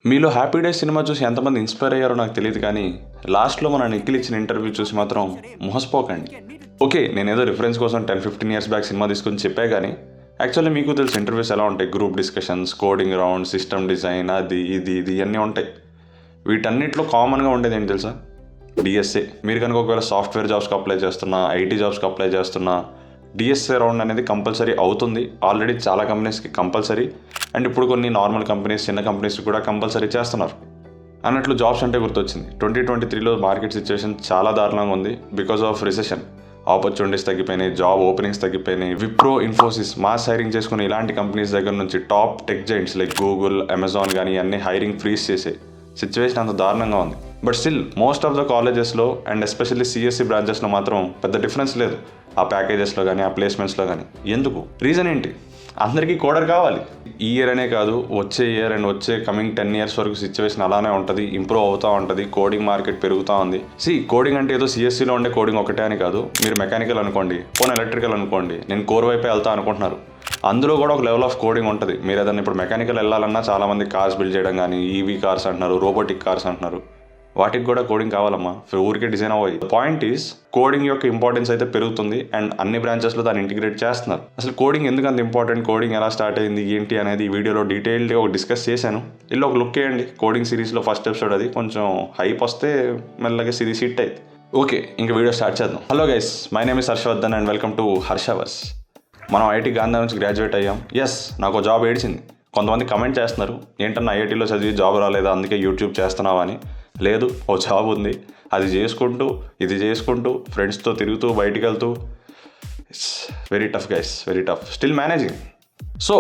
మీలో happy days cinema చూసి ఎంతమంది ఇన్స్పైర్ అయ్యారో నాకు తెలియదు, కానీ లాస్ట్లో మన నిఖిల్ ఇచ్చిన ఇంటర్వ్యూ చూసి మాత్రం మోసపోకండి. ఓకే, నేనేదో రిఫరెన్స్ కోసం 10-15 ఇయర్స్ బ్యాక్ సినిమా తీసుకుని చెప్పే, కానీ యాక్చువల్లీ మీకు తెలుసు ఇంటర్వ్యూస్ ఎలా ఉంటాయి. Group discussions, coding round, system design, అది ఇది అన్నీ ఉంటాయి. వీటన్నిటిలో కామన్గా ఉండేది ఏంటి తెలుసా? డిఎస్ఏ. మీరు కనుక ఒకవేళ సాఫ్ట్వేర్ జాబ్స్కి అప్లై చేస్తున్నా, ఐటీ జాబ్స్కి అప్లై చేస్తున్నా, డిఎస్ఏ రౌండ్ అనేది కంపల్సరీ అవుతుంది. ఆల్రెడీ చాలా కంపెనీస్కి కంపల్సరీ, అండ్ ఇప్పుడు కొన్ని నార్మల్ కంపెనీస్, చిన్న కంపెనీస్కి కూడా కంపల్సరీ చేస్తున్నారు. అన్నట్లు జాబ్స్ అంటే గుర్తొచ్చింది. 2023లో మార్కెట్ సిచ్యువేషన్ చాలా దారుణంగా ఉంది బికాస్ ఆఫ్ రిసెషన్. ఆపర్చునిటీస్ తగ్గిపోయినాయి, జాబ్ ఓపెనింగ్స్ తగ్గిపోయినాయి. విప్రో, ఇన్ఫోసిస్ మాస్ హైరింగ్ చేసుకుని ఇలాంటి కంపెనీస్ దగ్గర నుంచి top tech Giants like Google, Amazon కానీ అన్ని హైరింగ్ ఫ్రీజ్ చేసే సిచ్యువేషన్ అంత దారుణంగా ఉంది. But still most of the కాలేజెస్లో అండ్ ఎస్పెషల్లీ సిఎస్సి బ్రాంచెస్లో మాత్రం పెద్ద డిఫరెన్స్ లేదు ఆ ప్యాకేజెస్లో కానీ, ఆ ప్లేస్మెంట్స్లో కానీ. ఎందుకు? రీజన్ ఏంటి? అందరికీ కోడర్ కావాలి. ఈ ఇయర్ అనే కాదు, వచ్చే ఇయర్ అండ్ వచ్చే కమింగ్ 10 years వరకు సిచ్యువేషన్ అలానే ఉంటుంది, ఇంప్రూవ్ అవుతూ ఉంటుంది. కోడింగ్ మార్కెట్ పెరుగుతూ ఉంది. కోడింగ్ అంటే ఏదో సిఎస్సిలో ఉండే కోడింగ్ ఒకటే అని కాదు. మీరు మెకానికల్ అనుకోండి, పోనీ ఎలక్ట్రికల్ అనుకోండి, నేను కోర్ వైపే వెళ్తా అనుకుంటున్నారు. అందులో కూడా ఒక లెవెల్ ఆఫ్ కోడింగ్ ఉంటుంది. మీరు ఏదైనా ఇప్పుడు మెకానికల్ వెళ్ళాలన్నా చాలామంది కార్స్ బిల్డ్ చేయడం కానీ, ఈవీ కార్స్ అంటున్నారు, రోబోటిక్ కార్స్ అంటున్నారు. వాటికి కూడా కోడింగ్ కావాలమ్మా, ఊరికే డిజైన్ అవ్వాలి. పాయింట్ ఈస్, కోడింగ్ యొక్క ఇంపార్టెన్స్ అయితే పెరుగుతుంది అండ్ అన్ని బ్రాంచెస్లో దాన్ని ఇంటిగ్రేట్ చేస్తున్నారు. అసలు కోడింగ్ ఎందుకు అంత ఇంపార్టెంట్, కోడింగ్ ఎలా స్టార్ట్ అయింది ఏంటి అనేది ఈ వీడియోలో డీటెయిల్గా డిస్కస్ చేశాను. ఇల్లు ఒక లుక్ వేయండి. కోడింగ్ సిరీస్లో ఫస్ట్ ఎపిసోడ్ అది. కొంచెం హైప్ వస్తే మెల్లగా సిరీస్ హిట్ అయింది. ఓకే, ఇంకా వీడియో స్టార్ట్ చేద్దాం. Hello guys, my name is Harshavardhan and welcome to Harshaverse. మనం ఐఐటి గాంధీ నుంచి గ్రాడ్యుయేట్ అయ్యాం. ఎస్, నాకు జాబ్ ఏడ్చింది. కొంతమంది కమెంట్ చేస్తున్నారు, ఏంటన్నా ఐఐటీలో చదివి జాబ్ రాలేదా, అందుకే యూట్యూబ్ చేస్తున్నావా అని. లేదు, ఓ జాబ్ ఉంది, అది చేసుకుంటూ ఇది చేసుకుంటూ ఫ్రెండ్స్తో తిరుగుతూ బయటికి వెళ్తూ, it's very tough guys, very tough, still managing. So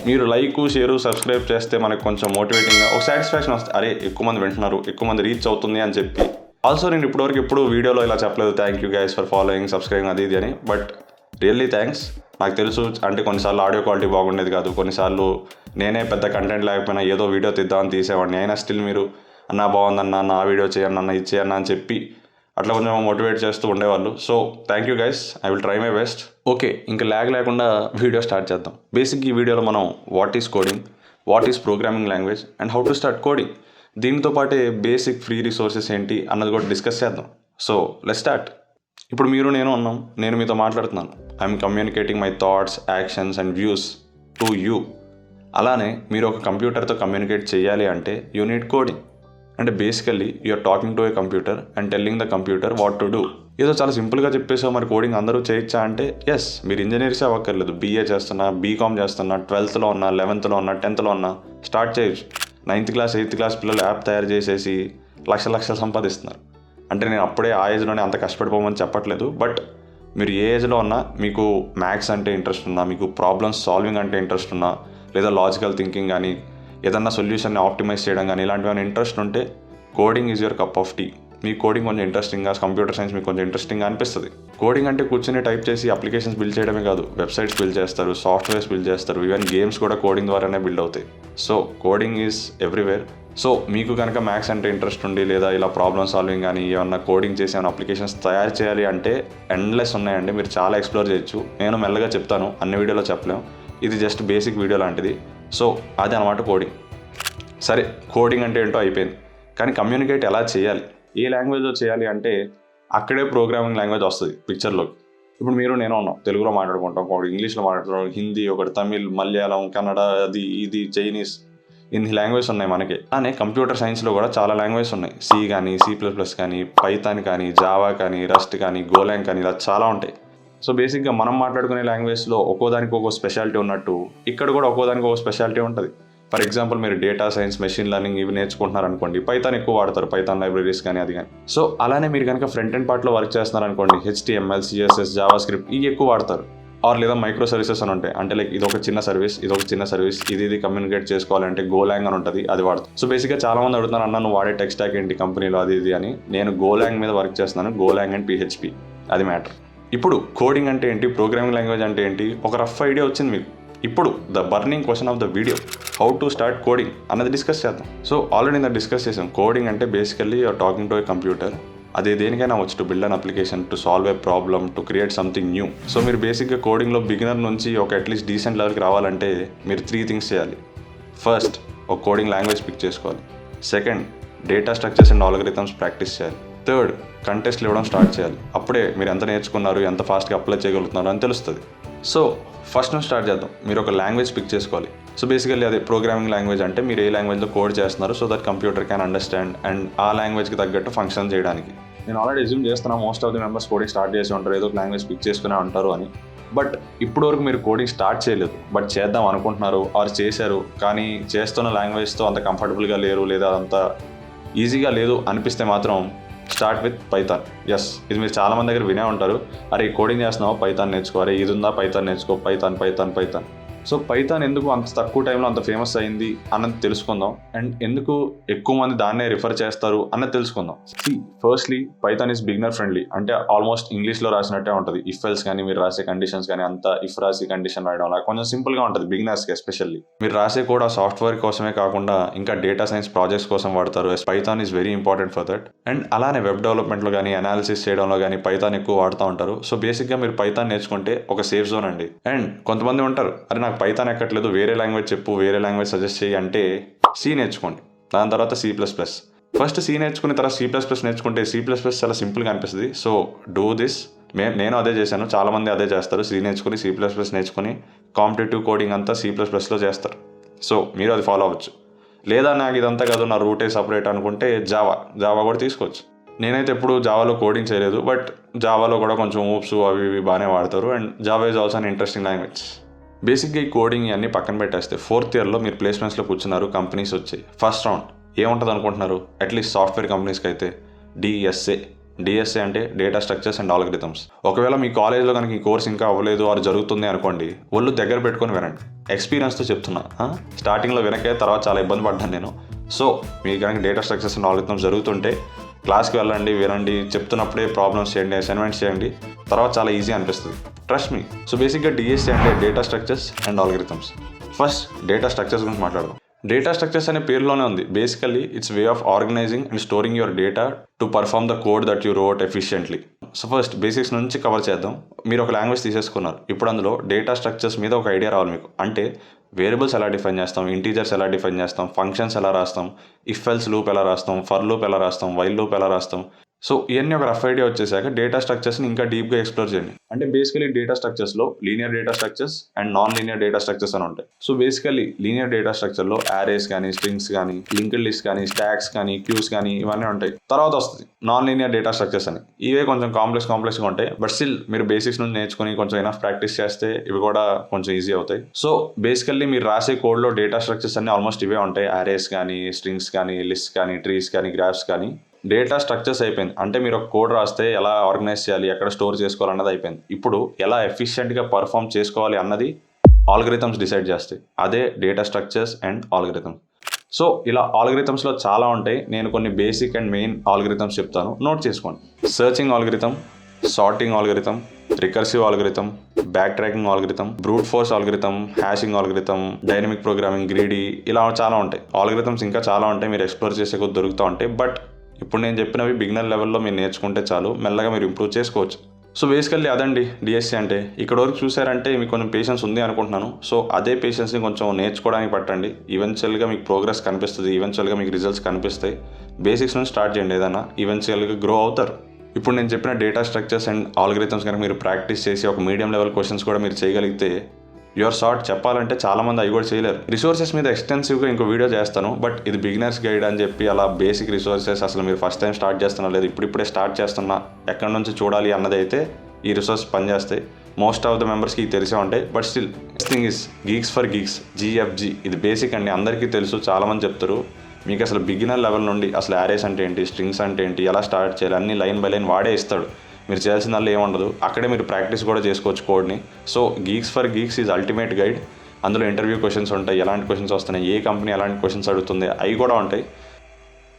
మీరు లైక్, షేరు, సబ్స్క్రైబ్ చేస్తే మనకు కొంచెం మోటివేటింగ్గా ఒక సాటిస్ఫాక్షన్ వస్తుంది. అరే, ఎక్కువ మంది వింటున్నారు, ఎక్కువ మంది రీచ్ అవుతుంది అని చెప్పి. ఆల్సో నేను ఇప్పటివరకు ఎప్పుడు వీడియోలో ఇలా చెప్పలేదు, thank you guys for following, subscribing, అది ఇది అని. But really thanks. నాకు తెలుసు, అంటే కొన్నిసార్లు ఆడియో క్వాలిటీ బాగుండేది కాదు, కొన్నిసార్లు నేనే పెద్ద కంటెంట్ లేకపోయినా ఏదో వీడియో తీద్దామని తీసేవాడిని. అయినా స్టిల్ మీరు అన్నా బాగుందన్నా, నా వీడియో చేయన్న, అన్న ఇది చేయన్నా అని చెప్పి అట్లా కొంచెం మోటివేట్ చేస్తూ ఉండేవాళ్ళు. So thank you guys, I will try my best. Okay, ఇంకా ల్యాగ్ లేకుండా వీడియో స్టార్ట్ చేద్దాం. బేసిక్ ఈ వీడియోలో మనం what is coding, what is programming language and how to start coding, దీంతో పాటే బేసిక్ ఫ్రీ రిసోర్సెస్ ఏంటి అన్నది కూడా డిస్కస్ చేద్దాం. So let's start. ఇప్పుడు మీరు నేను ఉన్నాం, నేను మీతో మాట్లాడుతున్నాను. I'm communicating my thoughts, actions and views to you. అలానే మీరు ఒక కంప్యూటర్తో కమ్యూనికేట్ చేయాలి అంటే యూ నీడ్ కోడింగ్. అంటే basically you're talking to a computer and telling the computer what to do. ఏదో చాలా సింపుల్గా చెప్పేసావు, మరి కోడింగ్ అందరూ చేయొచ్చా అంటే ఎస్, మీరు ఇంజనీర్సే అవ్వక్కర్లేదు. బీఏ చేస్తున్నా, బీకామ్ చేస్తున్నా, 12th ఉన్నా, 11th ఉన్నా, 10th ఉన్నా స్టార్ట్ చేయొచ్చు. 9th క్లాస్ 8th క్లాస్ పిల్లలు యాప్ తయారు చేసేసి లక్షలు సంపాదిస్తున్నారు. అంటే నేను అప్పుడే ఆ ఏజ్లోనే అంత కష్టపడిపోమని చెప్పట్లేదు. బట్ మీరు ఏ ఏజ్లో ఉన్నా, మీకు మ్యాథ్స్ అంటే ఇంట్రెస్ట్ ఉన్నా, మీకు ప్రాబ్లమ్స్ సాల్వింగ్ అంటే ఇంట్రెస్ట్ ఉన్నా, లేదా లాజికల్ థింకింగ్ కానీ, ఏదన్నా సొల్యూషన్ని ఆప్టిమైజ్ చేయడం కానీ, ఇలాంటివన్నీ ఇంట్రెస్ట్ ఉంటే coding is your cup of tea. మీ కోడింగ్ కొంచెం ఇంట్రెస్టింగ్గా, కంప్యూటర్ సైన్స్ మీకు కొంచెం ఇంట్రెస్టింగ్గా అనిపిస్తుంది. కోడింగ్ అంటే కూర్చొని టైప్ చేసి అప్లికేషన్స్ బిల్డ్ చేయడమే కాదు, వెబ్సైట్స్ బిల్డ్ చేస్తారు, సాఫ్ట్వేర్స్ బిల్డ్ చేస్తారు, ఈవెన్ గేమ్స్ కూడా కోడింగ్ ద్వారానే బిల్డ్ అవుతాయి. So coding is everywhere. So మీకు కనుక మ్యాథ్స్ అంటే ఇంట్రెస్ట్ ఉండి, లేదా ఇలా ప్రాబ్లమ్ సాల్వింగ్ కానీ, ఏమన్నా కోడింగ్ చేసి ఏమైనా అప్లికేషన్స్ తయారు చేయాలి అంటే ఎండ్లెస్ ఉన్నాయండి. మీరు చాలా ఎక్స్ప్లోర్ చేయొచ్చు. నేను మెల్లగా చెప్తాను, అన్ని వీడియోలో చెప్పలేం. ఇది జస్ట్ బేసిక్ వీడియో లాంటిది. సో అది అనమాట కోడింగ్. సరే, కోడింగ్ అంటే ఏంటో అయిపోయింది, కానీ కమ్యూనికేట్ ఎలా చేయాలి, ఏ లాంగ్వేజ్లో చేయాలి అంటే అక్కడే ప్రోగ్రామింగ్ లాంగ్వేజ్ వస్తుంది పిక్చర్లోకి. ఇప్పుడు మీరు నేను ఉన్నాం, తెలుగులో మాట్లాడుకుంటాం, ఒకటి ఇంగ్లీష్లో మాట్లాడుకుంటాం, హిందీ, ఒకటి తమిళ్, మలయాళం, కన్నడ, అది ఇది చైనీస్, ఇన్ని లాంగ్వేజ్ ఉన్నాయి మనకి. అలానే కంప్యూటర్ సైన్స్లో కూడా చాలా లాంగ్వేజ్ ఉన్నాయి. సి కానీ, C++ కానీ, పైథాన్ కానీ, జావా కానీ, రస్ట్ కానీ, గోలాంగ్ కానీ, ఇలా చాలా ఉంటాయి. సో బేసిక్గా మనం మాట్లాడుకునే లాంగ్వేజ్లో ఒక్కోదానికి ఒక్కో స్పెషాలిటీ ఉన్నట్టు ఇక్కడ కూడా ఒక్కోదానికి ఒక స్పెషాలిటీ ఉంటుంది. ఫర్ ఎగ్జాంపుల్, మీరు డేటా సైన్స్, మెషిన్ లెర్నింగ్ ఇవి నేర్చుకుంటున్నారు అనుకోండి, పైథాన్ ఎక్కువ వాడతారు, పైథాన్ లైబ్రరీస్ కానీ అది కానీ. సో అలానే మీరు కనుక ఫ్రంట్ ఎండ్ పార్ట్లో వర్క్ చేస్తున్నారు అనుకోండి, HTML, CSS, జావా స్క్రిప్ట్ ఇవి ఎక్కువ వాడతారు. ఆర్ లేదా మైక్రో సర్వీసెస్ అని ఉంటాయి. అంటే లైక్ ఇది ఒక చిన్న సర్వీస్, ఇది కమ్యూనికేట్ చేసుకోవాలంటే గోలాంగ్ అని ఉంటుంది, అది వాడతాం. సో బేసిక్గా చాలా మంది అడుగుతున్నారు, అన్న నువ్వు వాడే టెక్ స్టాక్ ఏంటి కంపెనీలో, అది ఇది అని. నేను గోలాంగ్ మీద వర్క్ చేస్తున్నాను, గోలాంగ్ అండ్ PHP, అది మ్యాటర్. ఇప్పుడు కోడింగ్ అంటే ఏంటి, ప్రోగ్రామింగ్ లాంగ్వేజ్ అంటే ఏంటి, ఒక రఫ్ ఐడియా వచ్చింది మీకు. ఇప్పుడు the burning question of the video, how to start coding అన్నది డిస్కస్ చేద్దాం. సో ఆల్రెడీ నేను డిస్కస్ చేసాం. కోడింగ్ అంటే basically you're talking to a computer. అది దేనికైనా వచ్చు, to build an application, to solve a problem, to create something new. So మీరు బేసిక్గా కోడింగ్లో బిగినర్ నుంచి ఒక అట్లీస్ట్ డీసెంట్ లెవెల్కి రావాలంటే మీరు 3 things చేయాలి. ఫస్ట్, ఒక కోడింగ్ లాంగ్వేజ్ పిక్ చేసుకోవాలి. Second, data structures and algorithms practice చేయాలి. థర్డ్, కంటెస్ట్లు ఇవ్వడం స్టార్ట్ చేయాలి. అప్పుడే మీరు ఎంత నేర్చుకున్నారు, ఎంత ఫాస్ట్గా అప్లై చేయగలుగుతున్నారు అని తెలుస్తుంది. సో ఫస్ట్ నుంచి స్టార్ట్ చేద్దాం. మీరు ఒక లాంగ్వేజ్ పిక్ చేసుకోవాలి. సో బేసికల్లీ అది ప్రోగ్రామింగ్ లాంగ్వేజ్ అంటే మీరు ఏ లాంగ్వేజ్లో కోడ్ చేస్తున్నారు so that computer can understand and ఆ లాంగ్వేజ్కి తగ్గట్టు ఫంక్షన్ చేయడానికి. నేను ఆల్రెడీ అజ్యూమ్ చేస్తున్నా most of the members coding start చేసి ఉంటారు, ఏదో ఒక లాంగ్వేజ్ పిక్ చేసుకునే ఉంటారు అని. బట్ ఇప్పటివరకు మీరు కోడింగ్ స్టార్ట్ చేయలేదు, బట్ చేద్దాం అనుకుంటున్నారు ఆర్ చేశారు, కానీ చేస్తున్న లాంగ్వేజ్తో అంత కంఫర్టబుల్గా లేరు లేదా అంత ఈజీగా లేదు అనిపిస్తే మాత్రం స్టార్ట్ విత్ పైథాన్. ఎస్, ఇది మీరు చాలామంది దగ్గర వినే ఉంటారు, అరే కోడింగ్ చేస్తున్నావు పైథాన్ నేర్చుకో, అరే ఇది ఉందా పైథాన్ నేర్చుకో, పైథాన్. సో పైథాన్ ఎందుకు అంత తక్కువ టైంలో అంత ఫేమస్ అయింది అన్నది తెలుసుకుందాం, అండ్ ఎందుకు ఎక్కువ మంది దాన్నే రిఫర్ చేస్తారు అన్నది తెలుసుకుందాం. Firstly Python is beginner friendly, అంటే ఆల్మోస్ట్ ఇంగ్లీష్లో రాసినట్టే ఉంటుంది. ఇఫ్ ఎల్స్ కానీ మీరు రాసే కండిషన్స్ కానీ అంతా ఇఫ్ రాసి కండిషన్ రాయడం అలా కొంచెం సింపుల్గా ఉంటుంది బిగినర్స్కి. ఎస్పెషల్లీ మీరు రాసే కూడా సాఫ్ట్వేర్ కోసమే కాకుండా ఇంకా డేటా సైన్స్ ప్రాజెక్ట్స్ కోసం వాడతారు. Python is very important for that. And అలానే వెబ్ డెవలప్మెంట్లో కానీ అనాలిసిస్ చేయడంలో కానీ పైథాన్ ఎక్కువ వాడుతూ ఉంటారు. సో బేసిక్గా మీరు పైథాన్ నేర్చుకుంటే ఒక సేఫ్ జోన్ అండి. అండ్ కొంతమంది ఉంటారు, అరే నాకు పైథాన్ ఎక్కట్లేదు, వేరే లాంగ్వేజ్ చెప్పు, వేరే లాంగ్వేజ్ సజెస్ట్ చేయి అంటే సి నేర్చుకోండి. దాని తర్వాత C++. ఫస్ట్ సి నేర్చుకున్న తర్వాత C++ నేర్చుకుంటే C++ చాలా సింపుల్గా అనిపిస్తుంది. So do this. నేను అదే చేశాను, చాలామంది అదే చేస్తారు. సి నేర్చుకుని C++ నేర్చుకుని కాంపిటేటివ్ కోడింగ్ అంతా C++లో చేస్తారు. సో మీరు అది ఫాలో అవ్వచ్చు. లేదా నాకు ఇదంతా కాదు, నా రూటే సపరేట్ అనుకుంటే జావా కూడా తీసుకోవచ్చు. నేనైతే ఎప్పుడు జావాలో కోడింగ్ చేయలేదు, బట్ జావాలో కూడా కొంచెం ఊప్స్ అవి ఇవి బాగానే వాడతారు. And Java is also an interesting language. బేసిక్గా ఈ కోడింగ్ అన్నీ పక్కన పెట్టేస్తే 4th ఇయర్లో మీరు ప్లేస్మెంట్స్లో కూర్చున్నారు, కంపెనీస్ వచ్చాయి. ఫస్ట్ రౌండ్ ఏముంటుంది అనుకుంటున్నారు? అట్లీస్ట్ సాఫ్ట్వేర్ కంపెనీస్కి అయితే డిఎస్ఏ అంటే డేటా స్ట్రక్చర్స్ అండ్ ఆల్గరిథమ్స్. ఒకవేళ మీ కాలేజ్లో కనుక ఈ కోర్స్ ఇంకా అవ్వలేదు అది జరుగుతుంది అనుకోండి, ఒళ్ళు దగ్గర పెట్టుకొని వినండి. ఎక్స్పీరియన్స్తో చెప్తున్నా, స్టార్టింగ్లో వినకే తర్వాత చాలా ఇబ్బంది పడ్డాను నేను. సో మీకు కనుక డేటా స్ట్రక్చర్స్ అండ్ ఆల్గరిథమ్స్ జరుగుతుంటే క్లాస్కి వెళ్ళండి, వినండి, చెప్తున్నప్పుడే ప్రాబ్లమ్స్ చేయండి, అసైన్మెంట్స్ చేయండి, తర్వాత చాలా ఈజీ అనిపిస్తుంది. Trust me. సో బేసిక్గా డిఎస్ఏ అంటే data structures and algorithms. First data structures గురించి మాట్లాడదాం. డేటా స్ట్రక్చర్స్ అనే పేరులోనే ఉంది. Basically it's way of organising and storing your data to perform the code that you wrote efficiently. So first basics నుంచి cover చేద్దాం. మీరు ఒక లాంగ్వేజ్ తీసేసుకున్నారు, ఇప్పుడు అందులో డేటా స్ట్రక్చర్స్ మీద ఒక ఐడియా రావాలి మీకు. అంటే వేరియబుల్స్ ఎలా డిఫైన్ చేస్తాం, ఇంటీజర్స్ ఎలా డిఫైన్ చేస్తాం, ఫంక్షన్స్ ఎలా రాస్తాం, ఇఫ్ ఎల్స్ లూప్ ఎలా రాస్తాం, ఫర్ లూప్ ఎలా రాస్తాం, వైల్ లూప్ ఎలా రాస్తాం. సో ఇవన్నీ ఒక రఫ్ ఐడియా వచ్చేసాక డేటా స్ట్రక్చర్స్ని ఇంకా డీప్గా ఎక్స్ప్లోర్ చేయండి. అంటే బేసికలీ డేటా స్ట్రక్చర్స్లో linear data structures and non linear data structures అని ఉంటాయి. సో బేసికలీ లీనియర్ డేటా స్ట్రక్చర్లో యారేస్ కానీ, స్ట్రింగ్స్ కానీ, లింక్డ్ లిస్ట్ కానీ, స్టాక్స్ కానీ, క్యూస్ కానీ ఇవన్నీ ఉంటాయి. తర్వాత వస్తుంది నాన్ లీనియర్ డేటా స్ట్రక్చర్స్ అని. ఇవే కొంచెం కాంప్లెక్స్గా ఉంటాయి, బట్ స్టిల్ మీరు బేసిక్స్ నుంచి నేర్చుకుని కొంచెం ఎనఫ్ ప్రాక్టీస్ చేస్తే ఇవి కూడా కొంచెం ఈజీ అవుతాయి. సో బేసికల్లీ మీరు రాసే కోడ్లో డేటా స్ట్రక్చర్స్ అన్ని ఆల్మోస్ట్ ఇవే ఉంటాయి. యారేస్ కానీ, స్ట్రింగ్స్ కానీ, లిస్ట్ కానీ, ట్రీస్ కానీ, గ్రాఫ్స్ కానీ. డేటా స్ట్రక్చర్స్ అయిపోయింది. అంటే మీరు ఒక కోడ్ రాస్తే ఎలా ఆర్గనైజ్ చేయాలి, ఎక్కడ స్టోర్ చేసుకోవాలన్నది అయిపోయింది. ఇప్పుడు ఎలా ఎఫిషియెంట్గా పర్ఫామ్ చేసుకోవాలి అన్నది ఆల్గరిథమ్స్ డిసైడ్ చేస్తాయి. అదే data structures and algorithms. So ఇలా ఆల్గరిథమ్స్లో చాలా ఉంటాయి. నేను కొన్ని బేసిక్ అండ్ మెయిన్ ఆల్గరిథమ్స్ చెప్తాను, నోట్ చేసుకోండి. Searching algorithm, sorting algorithm, recursive algorithm, back tracking algorithm, brute force algorithm, hashing algorithm, dynamic programming, greedy, ఇలా చాలా ఉంటాయి. ఆల్గరిథమ్స్ ఇంకా చాలా ఉంటాయి, మీరు ఎక్స్ప్లోర్ చేసే కొద్ది దొరుకుతూ ఉంటాయి. బట్ ఇప్పుడు నేను చెప్పినవి బిగినర్ లెవెల్లో మీరు నేర్చుకుంటే చాలు, మెల్లగా మీరు ఇంప్రూవ్ చేసుకోవచ్చు. సో బేసికల్లీ అదండి డిఎస్సి అంటే. ఇక్కడ వరకు చూసారంటే మీకు కొంచెం పేషెన్స్ ఉంది అనుకుంటున్నాను. సో అదే పేషెన్స్ని కొంచెం నేర్చుకోవడానికి పట్టండి. ఈవెన్చువల్గా మీకు ప్రోగ్రెస్ కనిపిస్తుంది, ఈవెన్చువల్గా మీకు రిజల్ట్స్ కనిపిస్తాయి. బేసిక్స్ నుంచి స్టార్ట్ చేయండి, ఏదైనా ఈవెన్చువల్గా గ్రో అవుతారు. ఇప్పుడు నేను చెప్పిన డేటా స్ట్రక్చర్స్ అండ్ ఆల్గరిథమ్స్ కనుక మీరు ప్రాక్టీస్ చేసి ఒక మీడియం లెవెల్ క్వశ్చన్స్ కూడా మీరు చేయగలిగితే యువర్ షార్ట్. చెప్పాలంటే చాలామంది అవి కూడా చేయలేరు. రిసోర్సెస్ మీద ఎక్స్టెన్సివ్గా ఇంకో వీడియో చేస్తాను, బట్ ఇది బిగినర్స్ గైడ్ అని చెప్పి అలా బేసిక్ రిసోర్సెస్ అసలు మీరు ఫస్ట్ టైం స్టార్ట్ చేస్తున్నా లేదు ఇప్పుడిప్పుడే స్టార్ట్ చేస్తున్నా ఎక్కడి నుంచి చూడాలి అన్నది అయితే ఈ రిసోర్స్ పనిచేస్తాయి. మోస్ట్ ఆఫ్ ద మెంబర్స్కి తెలిసే ఉంటాయి, but still thing is Geeks for Geeks, GFG. ఇది బేసిక్ అండి, అందరికీ తెలుసు, చాలామంది చెప్తారు. మీకు అసలు బిగినర్ లెవెల్ నుండి అసలు యారేస్ అంటే ఏంటి, స్ట్రింగ్స్ అంటే ఏంటి, ఎలా స్టార్ట్ చేయాలి అన్ని లైన్ బై లైన్ వాడే ఇస్తాడు. మీరు చేయాల్సిందల్లా ఏముండదు, అక్కడే మీరు ప్రాక్టీస్ కూడా చేసుకోవచ్చు కోడ్ని. So Geeks for Geeks is ultimate guide. అందులో ఇంటర్వ్యూ క్వశ్చన్స్ ఉంటాయి, ఎలాంటి క్వశ్చన్స్ వస్తున్నాయి, ఏ కంపెనీ ఎలాంటి క్వశ్చన్స్ అడుగుతుంది, అవి కూడా ఉంటాయి.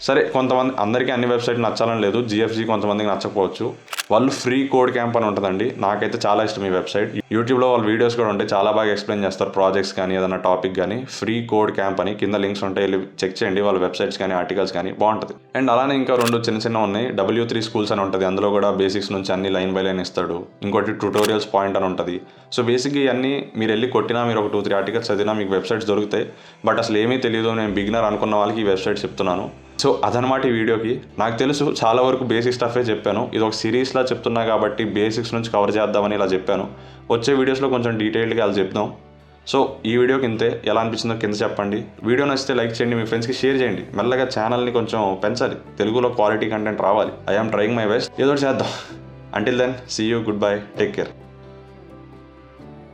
సరే కొంతమంది అందరికీ అన్ని వెబ్సైట్లు నచ్చాలని లేదు, జిఎఫ్జి కొంతమందికి నచ్చకపోవచ్చు. వాళ్ళు ఫ్రీ కోడ్ క్యాంప్ అని ఉంటుందండి. నాకైతే చాలా ఇష్టం ఈ వెబ్సైట్. యూట్యూబ్లో వాళ్ళ వీడియోస్ కూడా ఉంటాయి, చాలా బాగా ఎక్స్ప్లెయిన్ చేస్తారు ప్రాజెక్ట్స్ కానీ ఏదైనా టాపిక్ కానీ. ఫ్రీ కోడ్ క్యాంప్ అని కింద లింక్స్ ఉంటాయి, వెళ్ళి చెక్ చేయండి. వాళ్ళ వెబ్సైట్స్ కానీ ఆర్టికల్స్ కానీ బాగుంటుంది. అండ్ అలానే ఇంకా 2 చిన్న ఉన్నాయి. W3 స్కూల్స్ అని ఉంటుంది, అందులో కూడా బేసిక్స్ నుంచి అన్ని లైన్ బై లైన్ ఇస్తాడు. ఇంకోటి ట్యూటోరియల్స్ పాయింట్ అని ఉంటుంది. సో బేసిక్గా ఇవన్నీ మీరు వెళ్ళి కొట్టినా, మీరు ఒక 2-3 ఆర్టికల్స్ చదివినా మీకు వెబ్సైట్స్ దొరుకుతాయి. బట్ అసలు ఏమీ తెలియదు, నేను బిగినర్ అనుకున్న వాళ్ళకి ఈ వెబ్సైట్ చెప్తున్నాను. సో అదనమాట ఈ వీడియోకి. నాకు తెలుసు చాలా వరకు బేసిక్ స్టఫే చెప్పాను, ఇది ఒక సిరీస్లా చెప్తున్నా కాబట్టి బేసిక్స్ నుంచి కవర్ చేద్దామని ఇలా చెప్పాను. వచ్చే వీడియోస్లో కొంచెం డీటెయిల్డ్గా అలా చెప్దాం. సో ఈ వీడియోకి ఇంతే. ఎలా అనిపించిందో కింద చెప్పండి. వీడియో నచ్చితే లైక్ చేయండి, మీ ఫ్రెండ్స్కి షేర్ చేయండి. మెల్లగా ఛానల్ని కొంచెం పెంచాలి, తెలుగులో క్వాలిటీ కంటెంట్ రావాలి. I am trying my best, ఏదో చేద్దాం. Until then see you, goodbye, take care.